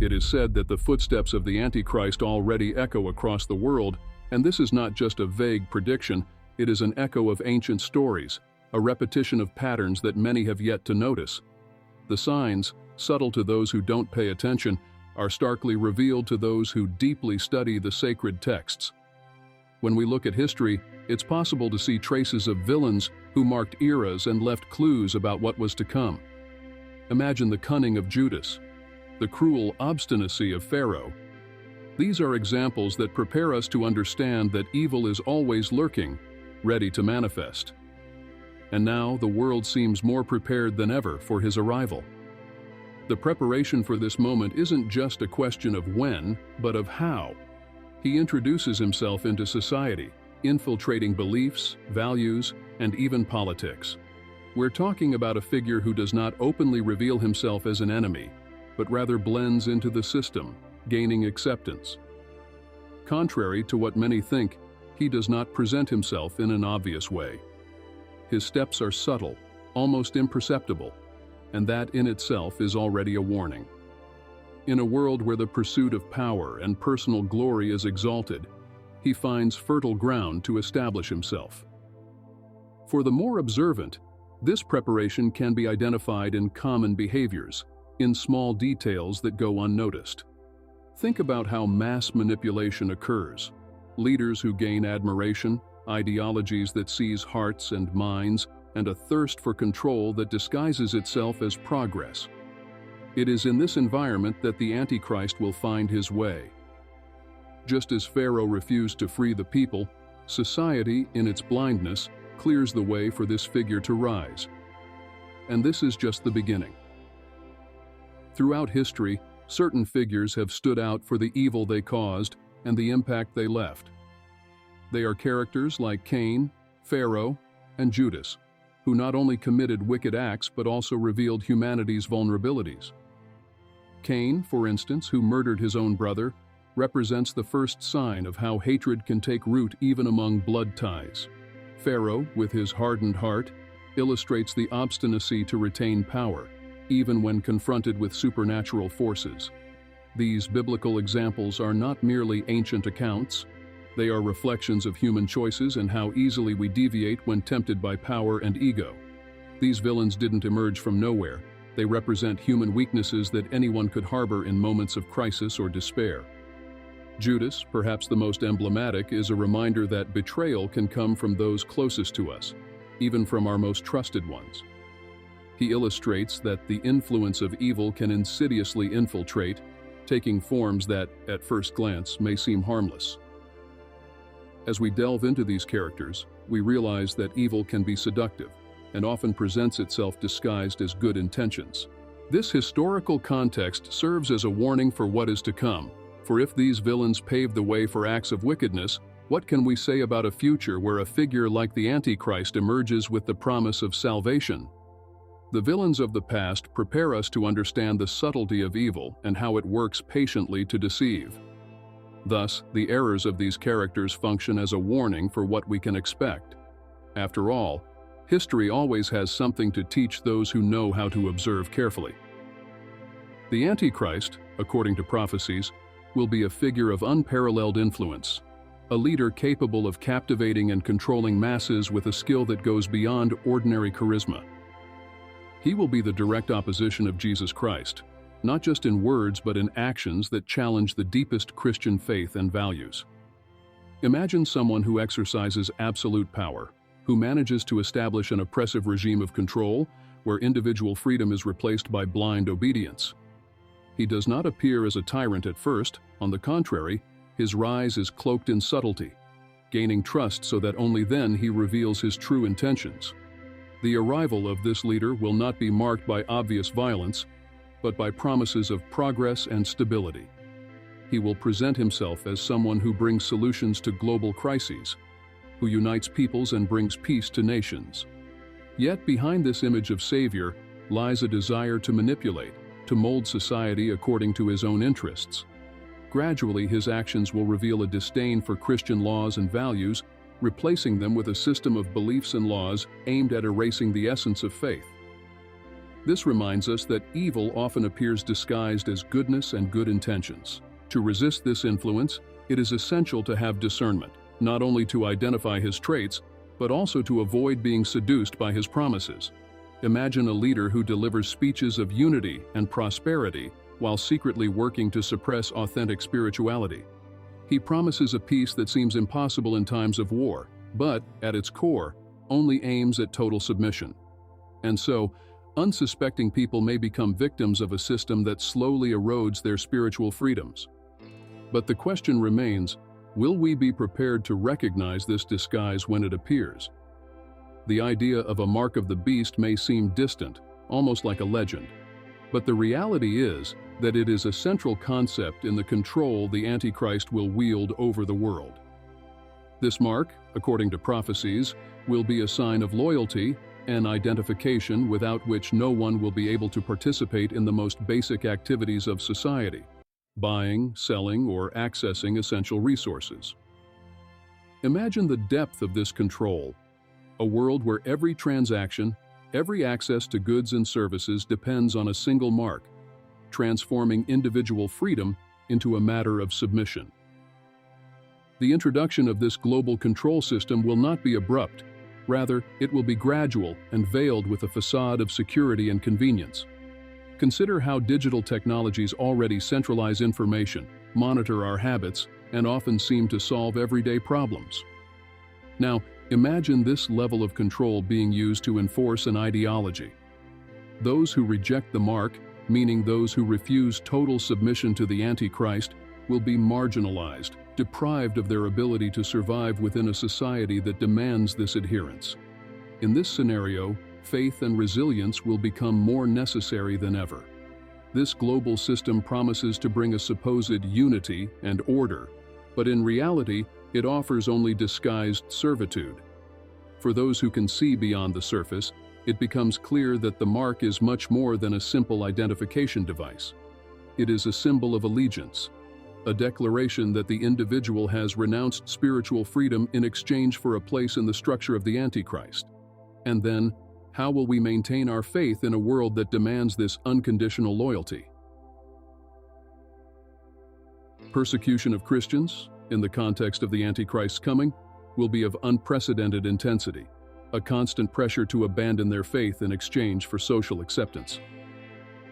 It is said that the footsteps of the Antichrist already echo across the world, and this is not just a vague prediction, it is an echo of ancient stories, a repetition of patterns that many have yet to notice. The signs, subtle to those who don't pay attention, are starkly revealed to those who deeply study the sacred texts. When we look at history, it's possible to see traces of villains who marked eras and left clues about what was to come. Imagine the cunning of Judas, the cruel obstinacy of Pharaoh. These are examples that prepare us to understand that evil is always lurking, ready to manifest. And now the world seems more prepared than ever for his arrival. The preparation for this moment isn't just a question of when, but of how. He introduces himself into society, infiltrating beliefs, values, and even politics. We're talking about a figure who does not openly reveal himself as an enemy, but rather blends into the system, gaining acceptance. Contrary to what many think, he does not present himself in an obvious way. His steps are subtle, almost imperceptible, and that in itself is already a warning. In a world where the pursuit of power and personal glory is exalted, he finds fertile ground to establish himself. For the more observant, this preparation can be identified in common behaviors, in small details that go unnoticed. Think about how mass manipulation occurs. Leaders who gain admiration, ideologies that seize hearts and minds, and a thirst for control that disguises itself as progress. It is in this environment that the Antichrist will find his way. Just as Pharaoh refused to free the people, society, in its blindness, clears the way for this figure to rise. And this is just the beginning. Throughout history, certain figures have stood out for the evil they caused and the impact they left. They are characters like Cain, Pharaoh, and Judas, who not only committed wicked acts but also revealed humanity's vulnerabilities. Cain, for instance, who murdered his own brother, represents the first sign of how hatred can take root even among blood ties. Pharaoh, with his hardened heart, illustrates the obstinacy to retain power, even when confronted with supernatural forces. These biblical examples are not merely ancient accounts. They are reflections of human choices and how easily we deviate when tempted by power and ego. These villains didn't emerge from nowhere. They represent human weaknesses that anyone could harbor in moments of crisis or despair. Judas, perhaps the most emblematic, is a reminder that betrayal can come from those closest to us, even from our most trusted ones. He illustrates that the influence of evil can insidiously infiltrate, taking forms that, at first glance, may seem harmless. As we delve into these characters, we realize that evil can be seductive and often presents itself disguised as good intentions. This historical context serves as a warning for what is to come, for if these villains pave the way for acts of wickedness, what can we say about a future where a figure like the Antichrist emerges with the promise of salvation? The villains of the past prepare us to understand the subtlety of evil and how it works patiently to deceive. Thus, the errors of these characters function as a warning for what we can expect. After all, history always has something to teach those who know how to observe carefully. The Antichrist, according to prophecies, will be a figure of unparalleled influence, a leader capable of captivating and controlling masses with a skill that goes beyond ordinary charisma. He will be the direct opposition of Jesus Christ, not just in words but in actions that challenge the deepest Christian faith and values. Imagine someone who exercises absolute power, who manages to establish an oppressive regime of control where individual freedom is replaced by blind obedience. He does not appear as a tyrant at first. On the contrary, his rise is cloaked in subtlety, gaining trust so that only then he reveals his true intentions. The arrival of this leader will not be marked by obvious violence, but by promises of progress and stability. He will present himself as someone who brings solutions to global crises, who unites peoples and brings peace to nations. Yet behind this image of Savior lies a desire to manipulate, to mold society according to his own interests. Gradually, his actions will reveal a disdain for Christian laws and values, replacing them with a system of beliefs and laws aimed at erasing the essence of faith. This reminds us that evil often appears disguised as goodness and good intentions. To resist this influence, it is essential to have discernment, not only to identify his traits, but also to avoid being seduced by his promises. Imagine a leader who delivers speeches of unity and prosperity while secretly working to suppress authentic spirituality. He promises a peace that seems impossible in times of war, but, at its core, only aims at total submission. And so, unsuspecting people may become victims of a system that slowly erodes their spiritual freedoms. But the question remains, will we be prepared to recognize this disguise when it appears? The idea of a mark of the beast may seem distant, almost like a legend. But the reality is that it is a central concept in the control the Antichrist will wield over the world. This mark, according to prophecies, will be a sign of loyalty and identification without which no one will be able to participate in the most basic activities of society: buying, selling, or accessing essential resources. Imagine the depth of this control, a world where every transaction, every access to goods and services depends on a single mark, transforming individual freedom into a matter of submission. The introduction of this global control system will not be abrupt. Rather, it will be gradual and veiled with a facade of security and convenience. Consider how digital technologies already centralize information, monitor our habits, and often seem to solve everyday problems. Now, imagine this level of control being used to enforce an ideology. Those who reject the mark, meaning those who refuse total submission to the Antichrist, will be marginalized, deprived of their ability to survive within a society that demands this adherence. In this scenario, faith and resilience will become more necessary than ever. This global system promises to bring a supposed unity and order, but in reality, it offers only disguised servitude. For those who can see beyond the surface, it becomes clear that the mark is much more than a simple identification device. It is a symbol of allegiance, a declaration that the individual has renounced spiritual freedom in exchange for a place in the structure of the Antichrist. And then, how will we maintain our faith in a world that demands this unconditional loyalty? Persecution of Christians, in the context of the Antichrist's coming, will be of unprecedented intensity, a constant pressure to abandon their faith in exchange for social acceptance.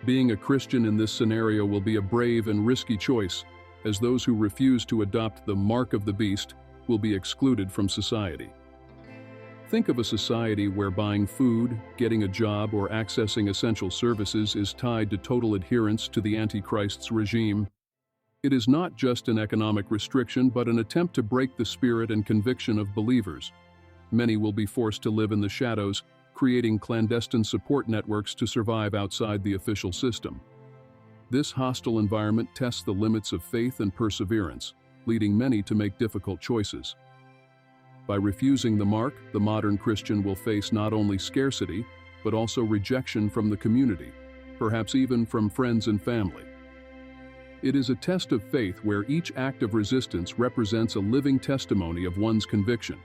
Being a Christian in this scenario will be a brave and risky choice, as those who refuse to adopt the mark of the beast will be excluded from society. Think of a society where buying food, getting a job, or accessing essential services is tied to total adherence to the Antichrist's regime. It is not just an economic restriction, but an attempt to break the spirit and conviction of believers. Many will be forced to live in the shadows, creating clandestine support networks to survive outside the official system. This hostile environment tests the limits of faith and perseverance, leading many to make difficult choices. By refusing the mark, the modern Christian will face not only scarcity, but also rejection from the community, perhaps even from friends and family. It is a test of faith where each act of resistance represents a living testimony of one's conviction.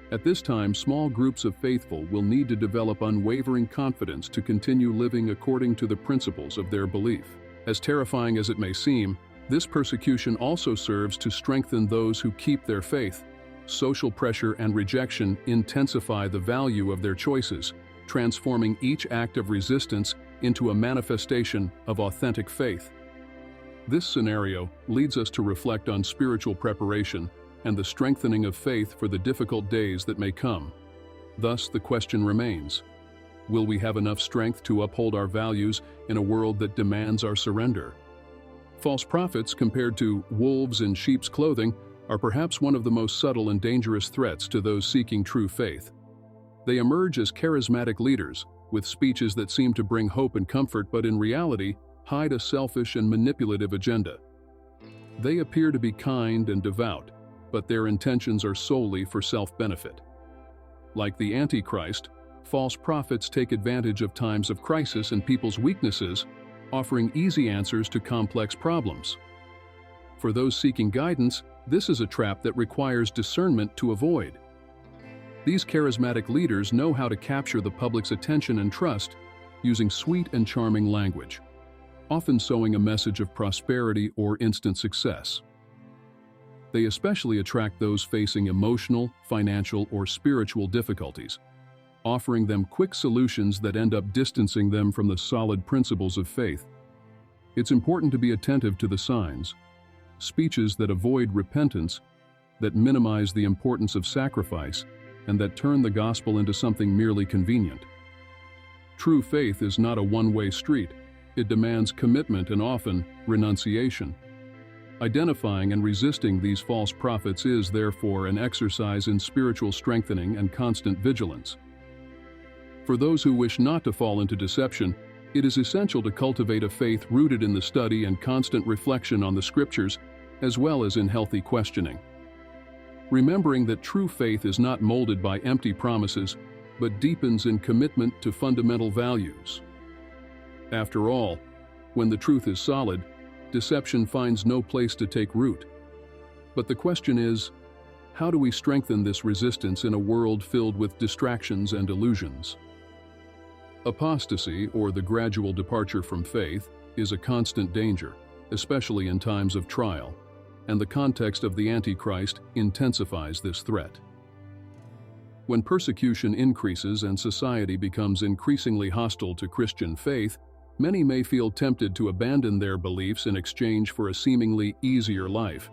At this time, small groups of faithful will need to develop unwavering confidence to continue living according to the principles of their belief. As terrifying as it may seem, this persecution also serves to strengthen those who keep their faith. Social pressure and rejection intensify the value of their choices, transforming each act of resistance into a manifestation of authentic faith. This scenario leads us to reflect on spiritual preparation and the strengthening of faith for the difficult days that may come. Thus, the question remains, will we have enough strength to uphold our values in a world that demands our surrender? False prophets, compared to wolves in sheep's clothing, are perhaps one of the most subtle and dangerous threats to those seeking true faith. They emerge as charismatic leaders, with speeches that seem to bring hope and comfort but in reality hide a selfish and manipulative agenda. They appear to be kind and devout, but their intentions are solely for self-benefit. Like the Antichrist, false prophets take advantage of times of crisis and people's weaknesses, offering easy answers to complex problems. For those seeking guidance, this is a trap that requires discernment to avoid. These charismatic leaders know how to capture the public's attention and trust, using sweet and charming language, often sowing a message of prosperity or instant success. They especially attract those facing emotional, financial, or spiritual difficulties, offering them quick solutions that end up distancing them from the solid principles of faith. It's important to be attentive to the signs, speeches that avoid repentance, that minimize the importance of sacrifice, and that turn the gospel into something merely convenient. True faith is not a one-way street. It demands commitment and often renunciation. Identifying and resisting these false prophets is, therefore, an exercise in spiritual strengthening and constant vigilance. For those who wish not to fall into deception, it is essential to cultivate a faith rooted in the study and constant reflection on the Scriptures, as well as in healthy questioning. Remembering that true faith is not molded by empty promises, but deepens in commitment to fundamental values. After all, when the truth is solid, deception finds no place to take root. But the question is, how do we strengthen this resistance in a world filled with distractions and illusions? Apostasy, or the gradual departure from faith, is a constant danger, especially in times of trial, and the context of the Antichrist intensifies this threat. When persecution increases and society becomes increasingly hostile to Christian faith, many may feel tempted to abandon their beliefs in exchange for a seemingly easier life.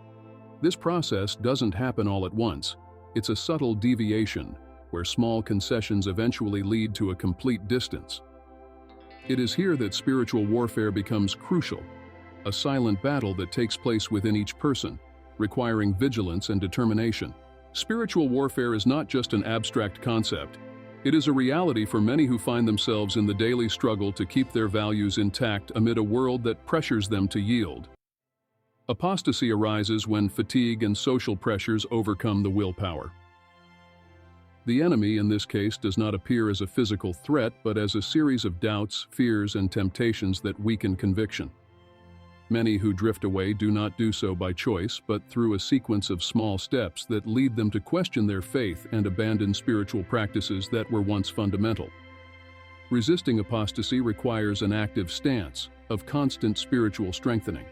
This process doesn't happen all at once. It's a subtle deviation, where small concessions eventually lead to a complete distance. It is here that spiritual warfare becomes crucial, a silent battle that takes place within each person, requiring vigilance and determination. Spiritual warfare is not just an abstract concept. It is a reality for many who find themselves in the daily struggle to keep their values intact amid a world that pressures them to yield. Apostasy arises when fatigue and social pressures overcome the willpower. The enemy, in this case, does not appear as a physical threat, but as a series of doubts, fears, and temptations that weaken conviction. Many who drift away do not do so by choice, but through a sequence of small steps that lead them to question their faith and abandon spiritual practices that were once fundamental. Resisting apostasy requires an active stance of constant spiritual strengthening.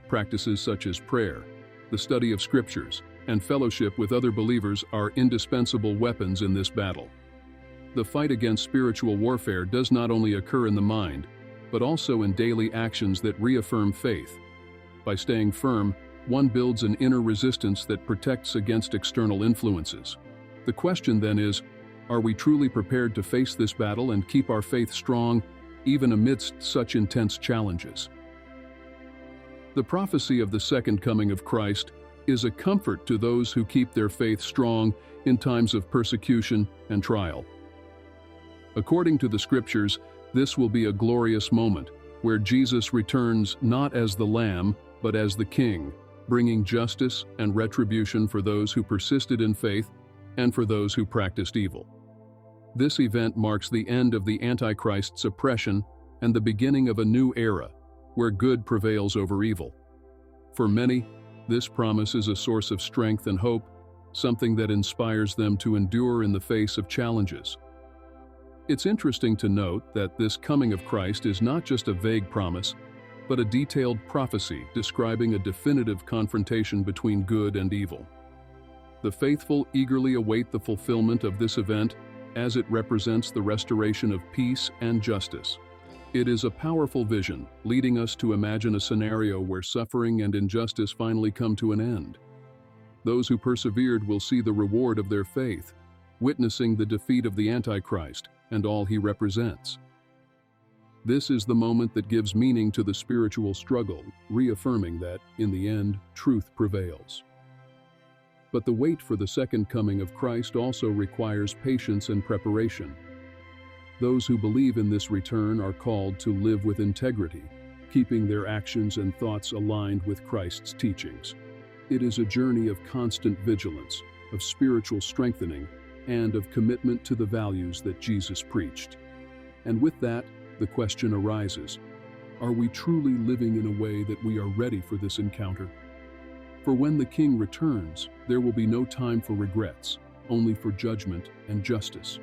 Practices such as prayer, the study of scriptures, and fellowship with other believers are indispensable weapons in this battle. The fight against spiritual warfare does not only occur in the mind, but also in daily actions that reaffirm faith. By staying firm, one builds an inner resistance that protects against external influences. The question then is, are we truly prepared to face this battle and keep our faith strong, even amidst such intense challenges? The prophecy of the second coming of Christ is a comfort to those who keep their faith strong in times of persecution and trial. According to the Scriptures, this will be a glorious moment where Jesus returns not as the Lamb, but as the King, bringing justice and retribution for those who persisted in faith and for those who practiced evil. This event marks the end of the Antichrist's oppression and the beginning of a new era, where good prevails over evil. For many, this promise is a source of strength and hope, something that inspires them to endure in the face of challenges. It's interesting to note that this coming of Christ is not just a vague promise, but a detailed prophecy describing a definitive confrontation between good and evil. The faithful eagerly await the fulfillment of this event as it represents the restoration of peace and justice. It is a powerful vision, leading us to imagine a scenario where suffering and injustice finally come to an end. Those who persevered will see the reward of their faith, witnessing the defeat of the Antichrist and all he represents. This is the moment that gives meaning to the spiritual struggle, reaffirming that, in the end, truth prevails. But the wait for the second coming of Christ also requires patience and preparation. Those who believe in this return are called to live with integrity, keeping their actions and thoughts aligned with Christ's teachings. It is a journey of constant vigilance, of spiritual strengthening, and of commitment to the values that Jesus preached. And with that, the question arises, are we truly living in a way that we are ready for this encounter? For when the King returns, there will be no time for regrets, only for judgment and justice.